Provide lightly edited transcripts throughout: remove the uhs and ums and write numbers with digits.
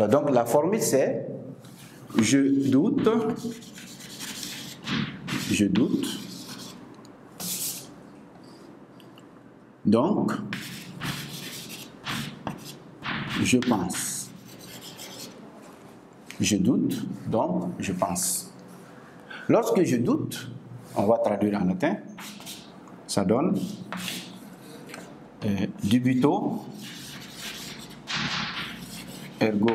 Alors donc la formule c'est je doute, donc je pense. Je doute, donc je pense. Lorsque je doute, on va traduire en latin, ça donne dubito, ergo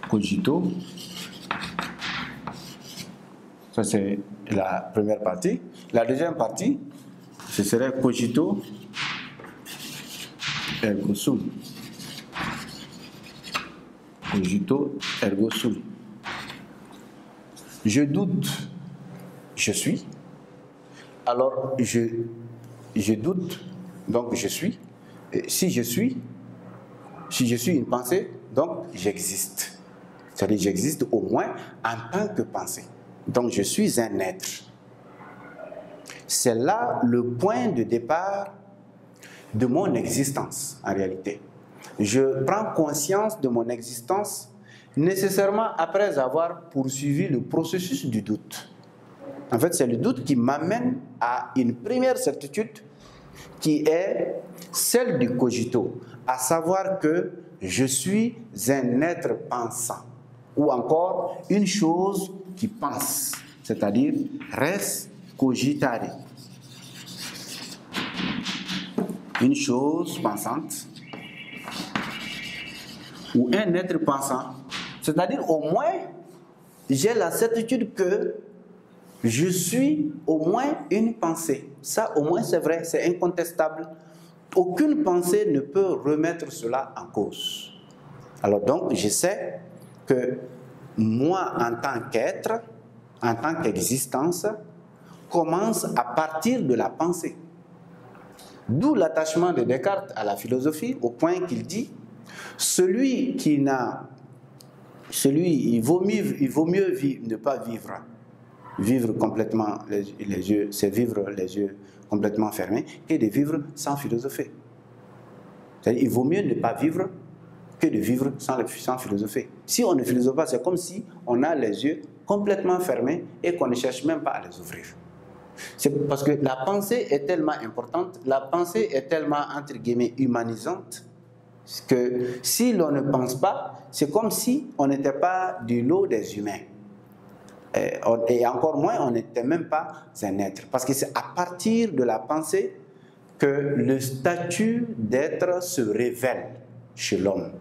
cogito. Ça c'est la première partie. La deuxième partie, ce serait cogito, ergo sum. Cogito, ergo sum. Je doute, je suis. Alors, je doute, donc je suis. Et si je suis une pensée, donc j'existe. C'est-à-dire j'existe au moins en tant que pensée. Donc je suis un être. C'est là le point de départ de mon existence, en réalité. Je prends conscience de mon existence nécessairement après avoir poursuivi le processus du doute. En fait, c'est le doute qui m'amène à une première certitude qui est celle du cogito, à savoir que je suis un être pensant, ou encore une chose qui pense, c'est-à-dire res cogitare. Une chose pensante, ou un être pensant, c'est-à-dire au moins j'ai la certitude que je suis au moins une pensée. Ça au moins c'est vrai, c'est incontestable. Aucune pensée ne peut remettre cela en cause. Alors donc je sais que moi en tant qu'être, en tant qu'existence, commence à partir de la pensée. D'où l'attachement de Descartes à la philosophie, au point qu'il dit il vaut mieux ne pas vivre complètement les yeux, c'est vivre les yeux complètement fermés, que de vivre sans philosopher. C'est-à-dire, il vaut mieux ne pas vivre que de vivre sans philosopher. Si on ne philosophe pas, c'est comme si on a les yeux complètement fermés et qu'on ne cherche même pas à les ouvrir. C'est parce que la pensée est tellement importante, la pensée est tellement, entre guillemets, humanisante, que si l'on ne pense pas, c'est comme si on n'était pas du lot des humains. Et encore moins, on n'était même pas un être. Parce que c'est à partir de la pensée que le statut d'être se révèle chez l'homme.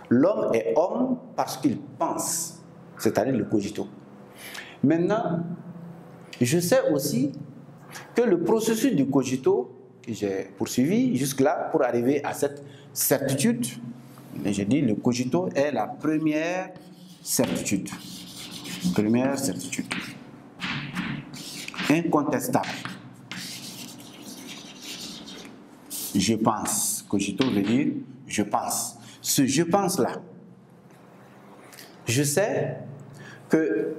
L'homme est homme parce qu'il pense, c'est-à-dire le cogito. Maintenant, je sais aussi que le processus du cogito que j'ai poursuivi jusque-là pour arriver à cette certitude, mais je dis le cogito est la première certitude. Première certitude. Incontestable. Je pense. Cogito veut dire je pense. Ce je pense-là, je sais que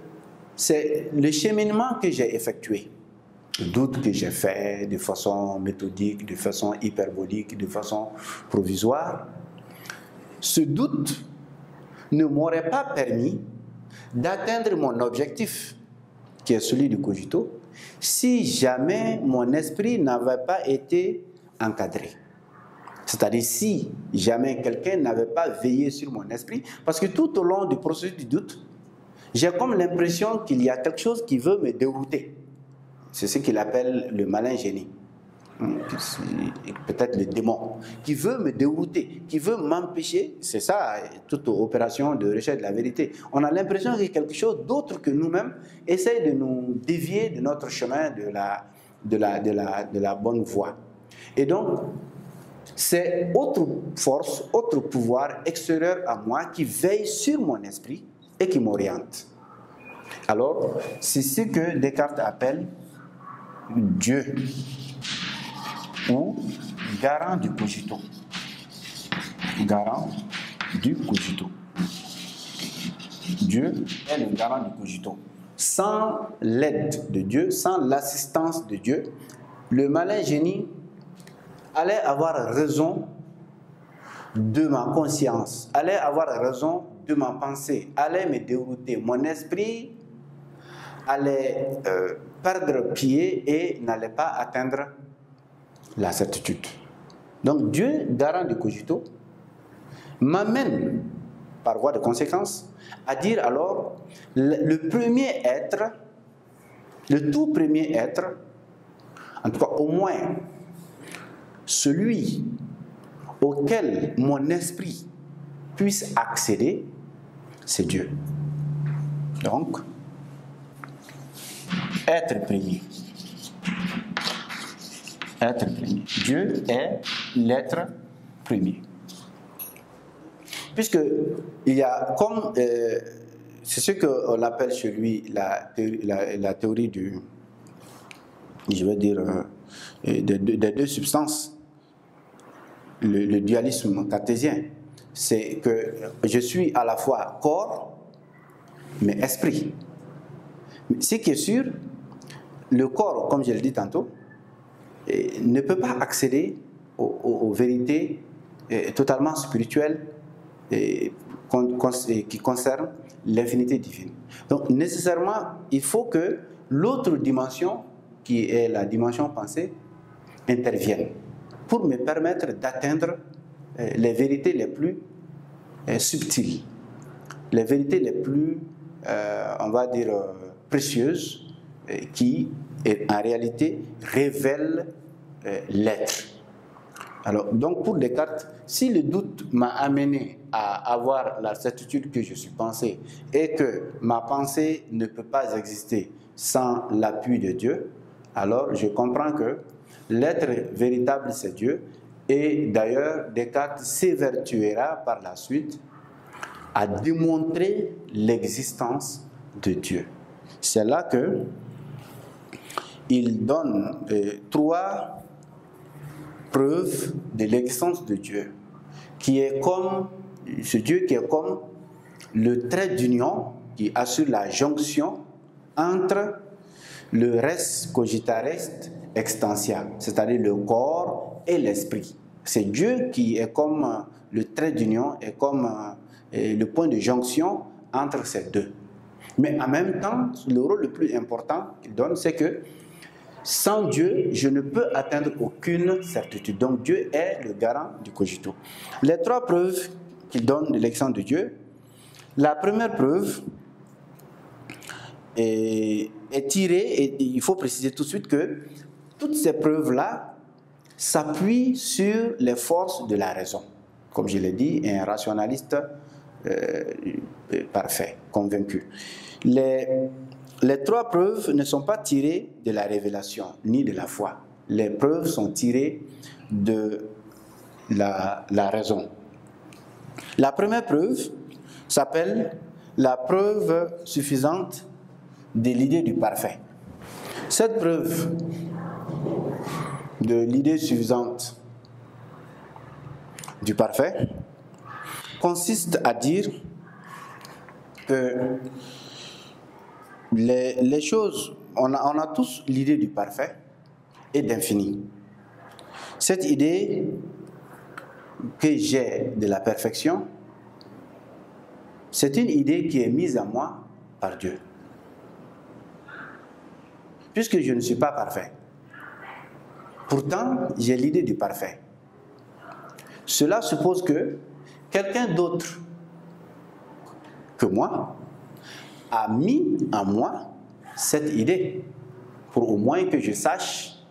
c'est le cheminement que j'ai effectué, le doute que j'ai fait de façon méthodique, de façon hyperbolique, de façon provisoire. Ce doute ne m'aurait pas permis d'atteindre mon objectif, qui est celui du cogito, si jamais mon esprit n'avait pas été encadré. C'est-à-dire si jamais quelqu'un n'avait pas veillé sur mon esprit, parce que tout au long du processus du doute, j'ai comme l'impression qu'il y a quelque chose qui veut me dérouter. C'est ce qu'il appelle le malin génie. Peut-être le démon, qui veut me dérouter, qui veut m'empêcher. C'est ça, toute opération de recherche de la vérité. On a l'impression que quelque chose d'autre que nous-mêmes essaie de nous dévier de notre chemin de la bonne voie. Et donc, c'est autre force, autre pouvoir extérieur à moi qui veille sur mon esprit et qui m'oriente. Alors, c'est ce que Descartes appelle Dieu, ou garant du cogito. Garant du cogito. Dieu est le garant du cogito. Sans l'aide de Dieu, sans l'assistance de Dieu, le malin génie allait avoir raison de ma conscience, allait avoir raison de ma pensée, allait me dérouter. Mon esprit allait perdre pied et n'allait pas atteindre la certitude. Donc Dieu, garant du cogito, m'amène par voie de conséquence à dire alors le premier être, le tout premier être, en tout cas au moins celui auquel mon esprit puisse accéder, c'est Dieu. Donc, être premier. Être premier. Dieu est l'être premier. Puisque il y a comme, c'est ce qu'on appelle chez lui la théorie du, je vais dire, des deux substances, le dualisme cartésien. C'est que je suis à la fois corps, mais esprit. Ce qui est sûr, le corps, comme je l'ai dit tantôt, ne peut pas accéder aux vérités totalement spirituelles qui concernent l'infinité divine. Donc nécessairement, il faut que l'autre dimension, qui est la dimension pensée, intervienne pour me permettre d'atteindre les vérités les plus subtiles, les vérités les plus, on va dire, précieuses, qui en réalité révèlent l'être. Alors, donc pour Descartes, si le doute m'a amené à avoir la certitude que je suis pensée et que ma pensée ne peut pas exister sans l'appui de Dieu, alors je comprends que l'être véritable c'est Dieu, et d'ailleurs Descartes s'évertuera par la suite à démontrer l'existence de Dieu. C'est là que il donne trois preuves de l'existence de Dieu, qui est comme ce Dieu qui est comme le trait d'union qui assure la jonction entre le res cogitaris extensia, c'est-à-dire le corps et l'esprit. C'est Dieu qui est comme le trait d'union, est comme le point de jonction entre ces deux. Mais en même temps, le rôle le plus important qu'il donne, c'est que sans Dieu, je ne peux atteindre aucune certitude. Donc Dieu est le garant du cogito. Les trois preuves qu'il donne de l'existence de Dieu, la première preuve est tirée, et il faut préciser tout de suite que toutes ces preuves-là s'appuient sur les forces de la raison. Comme je l'ai dit, un rationaliste parfait, convaincu. Les trois preuves ne sont pas tirées de la révélation, ni de la foi. Les preuves sont tirées de la raison. La première preuve s'appelle la preuve suffisante de l'idée du parfait. Cette preuve de l'idée suffisante du parfait consiste à dire que les choses, on a tous l'idée du parfait et d'infini. Cette idée que j'ai de la perfection, c'est une idée qui est mise à moi par Dieu. Puisque je ne suis pas parfait, pourtant j'ai l'idée du parfait. Cela suppose que quelqu'un d'autre que moi a mis en moi cette idée pour au moins que je sache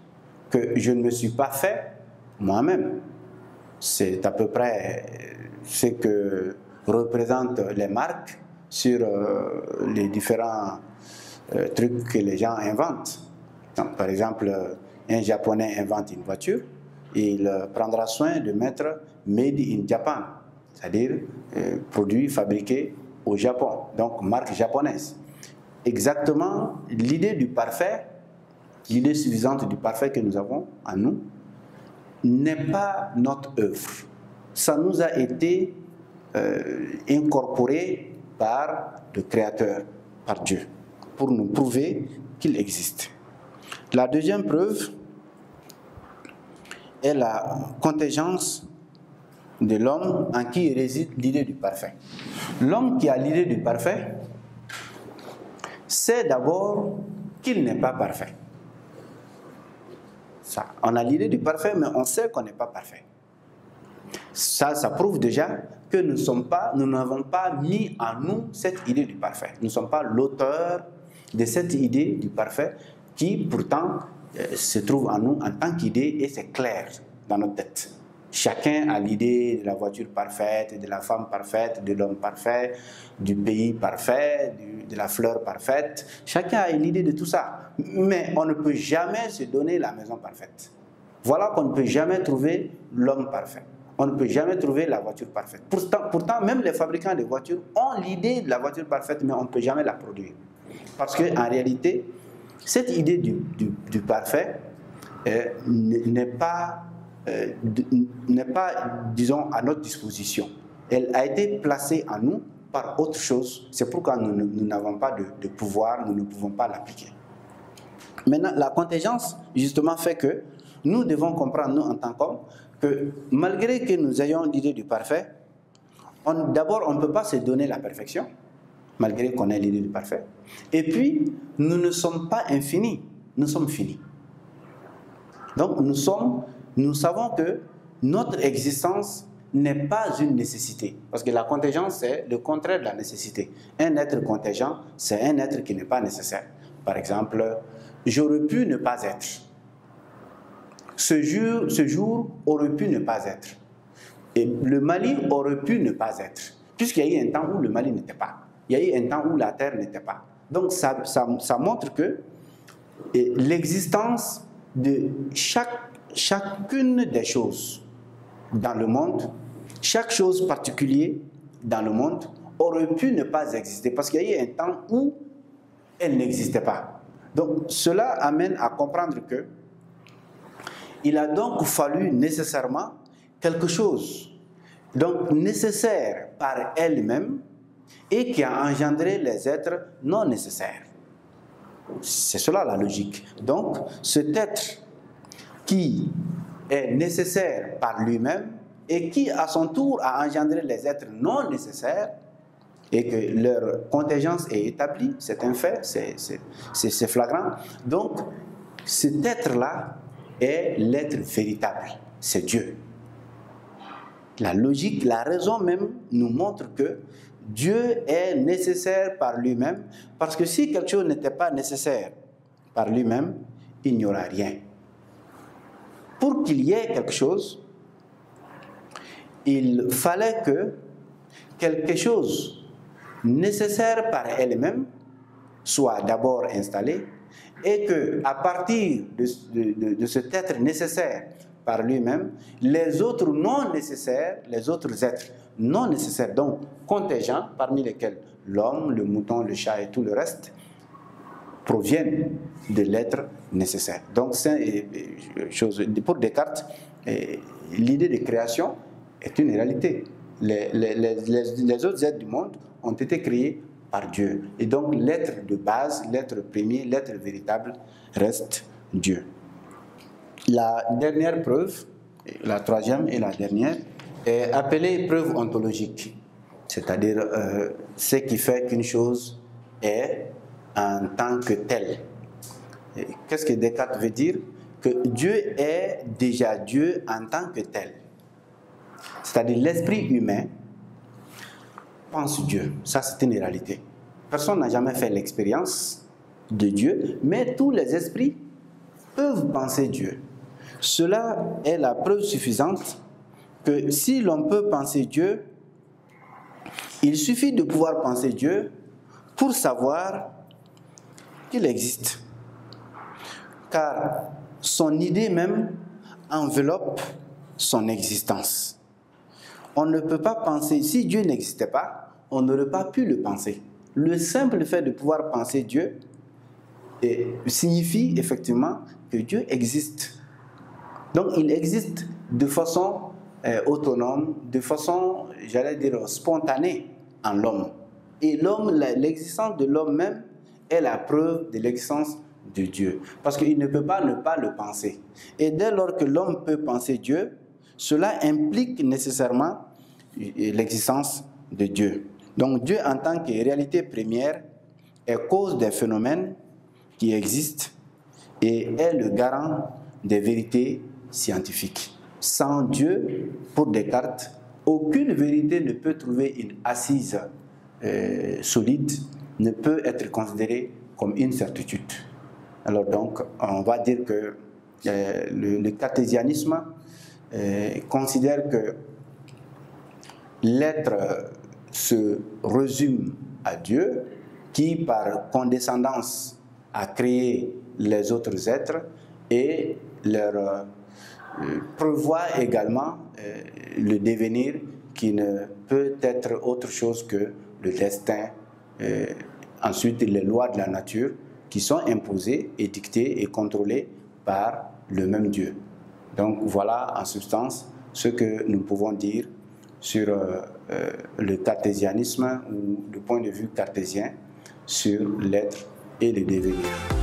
que je ne me suis pas fait moi-même. C'est à peu près ce que représentent les marques sur les différents trucs que les gens inventent. Donc, par exemple, un Japonais invente une voiture, il prendra soin de mettre Made in Japan, c'est-à-dire produit fabriqué au Japon, donc marque japonaise. Exactement, l'idée du parfait, l'idée suffisante du parfait que nous avons en nous, n'est pas notre œuvre. Ça nous a été incorporé par le Créateur, par Dieu, pour nous prouver qu'il existe. La deuxième preuve est la contingence de l'homme en qui réside l'idée du parfait. L'homme qui a l'idée du parfait sait d'abord qu'il n'est pas parfait. Ça, on a l'idée du parfait, mais on sait qu'on n'est pas parfait. Ça prouve déjà que nous n'avons pas mis en nous cette idée du parfait. Nous ne sommes pas l'auteur de cette idée du parfait qui, pourtant, se trouve en nous en tant qu'idée et c'est clair dans notre tête. Chacun a l'idée de la voiture parfaite, de la femme parfaite, de l'homme parfait, du pays parfait, de la fleur parfaite. Chacun a une idée de tout ça. Mais on ne peut jamais se donner la maison parfaite. Voilà qu'on ne peut jamais trouver l'homme parfait. On ne peut jamais trouver la voiture parfaite. Pourtant, même les fabricants de voitures ont l'idée de la voiture parfaite, mais on ne peut jamais la produire. Parce qu'en réalité, cette idée du parfait n'est pas, disons, à notre disposition. Elle a été placée en nous par autre chose. C'est pourquoi nous n'avons pas de pouvoir, nous ne pouvons pas l'appliquer. Maintenant, la contingence, justement, fait que nous devons comprendre, nous, en tant qu'hommes, que malgré que nous ayons l'idée du parfait, d'abord, on ne peut pas se donner la perfection, malgré qu'on ait l'idée du parfait. Et puis, nous ne sommes pas infinis, nous sommes finis. Donc, nous savons que notre existence n'est pas une nécessité. Parce que la contingence, c'est le contraire de la nécessité. Un être contingent, c'est un être qui n'est pas nécessaire. Par exemple, j'aurais pu ne pas être. Ce jour aurait pu ne pas être. Et le Mali aurait pu ne pas être. Puisqu'il y a eu un temps où le Mali n'était pas. Il y a eu un temps où la terre n'était pas. Donc ça montre que l'existence de chacune des choses dans le monde, chaque chose particulière dans le monde aurait pu ne pas exister. Parce qu'il y a eu un temps où elle n'existait pas. Donc cela amène à comprendre que il a donc fallu nécessairement quelque chose, donc nécessaire par elle-même et qui a engendré les êtres non nécessaires. C'est cela la logique. Donc cet être qui est nécessaire par lui-même et qui à son tour a engendré les êtres non nécessaires et que leur contingence est établie, c'est un fait, c'est flagrant. Donc cet être-là est l'être véritable, c'est Dieu. La logique, la raison même nous montre que Dieu est nécessaire par lui-même, parce que si quelque chose n'était pas nécessaire par lui-même, il n'y aura rien. Pour qu'il y ait quelque chose, il fallait que quelque chose nécessaire par elle-même soit d'abord installé, et qu'à partir de cet être nécessaire par lui-même, les autres non nécessaires, les autres êtres non nécessaires, donc contingents, parmi lesquels l'homme, le mouton, le chat et tout le reste, proviennent de l'être nécessaire. Donc, pour Descartes, l'idée de création est une réalité. Les autres êtres du monde ont été créés par Dieu. Et donc l'être de base, l'être premier, l'être véritable reste Dieu. La dernière preuve, la troisième et la dernière, est appelée preuve ontologique. C'est-à-dire ce qui fait qu'une chose est en tant que telle. Qu'est-ce que Descartes veut dire? Que Dieu est déjà Dieu en tant que tel. C'est-à-dire l'esprit humain pense Dieu. Ça, c'est une réalité. Personne n'a jamais fait l'expérience de Dieu, mais tous les esprits peuvent penser Dieu. Cela est la preuve suffisante que si l'on peut penser Dieu, il suffit de pouvoir penser Dieu pour savoir qu'il existe. Car son idée même enveloppe son existence. On ne peut pas penser, si Dieu n'existait pas, on n'aurait pas pu le penser. Le simple fait de pouvoir penser Dieu signifie effectivement que Dieu existe. Donc il existe de façon autonome, de façon, j'allais dire, spontanée en l'homme. Et l'homme, l'existence de l'homme même est la preuve de l'existence de Dieu. Parce qu'il ne peut pas ne pas le penser. Et dès lors que l'homme peut penser Dieu, cela implique nécessairement l'existence de Dieu. Donc Dieu en tant que réalité première est cause des phénomènes qui existent et est le garant des vérités scientifiques. Sans Dieu, pour Descartes, aucune vérité ne peut trouver une assise solide, ne peut être considérée comme une certitude. Alors donc, on va dire que le cartésianisme considère que l'être se résume à Dieu, qui par condescendance a créé les autres êtres et leur prévoit également le devenir qui ne peut être autre chose que le destin. Ensuite, les lois de la nature qui sont imposées, édictées et contrôlées par le même Dieu. Donc voilà en substance ce que nous pouvons dire sur le cartésianisme ou le point de vue cartésien sur l'être et le devenir.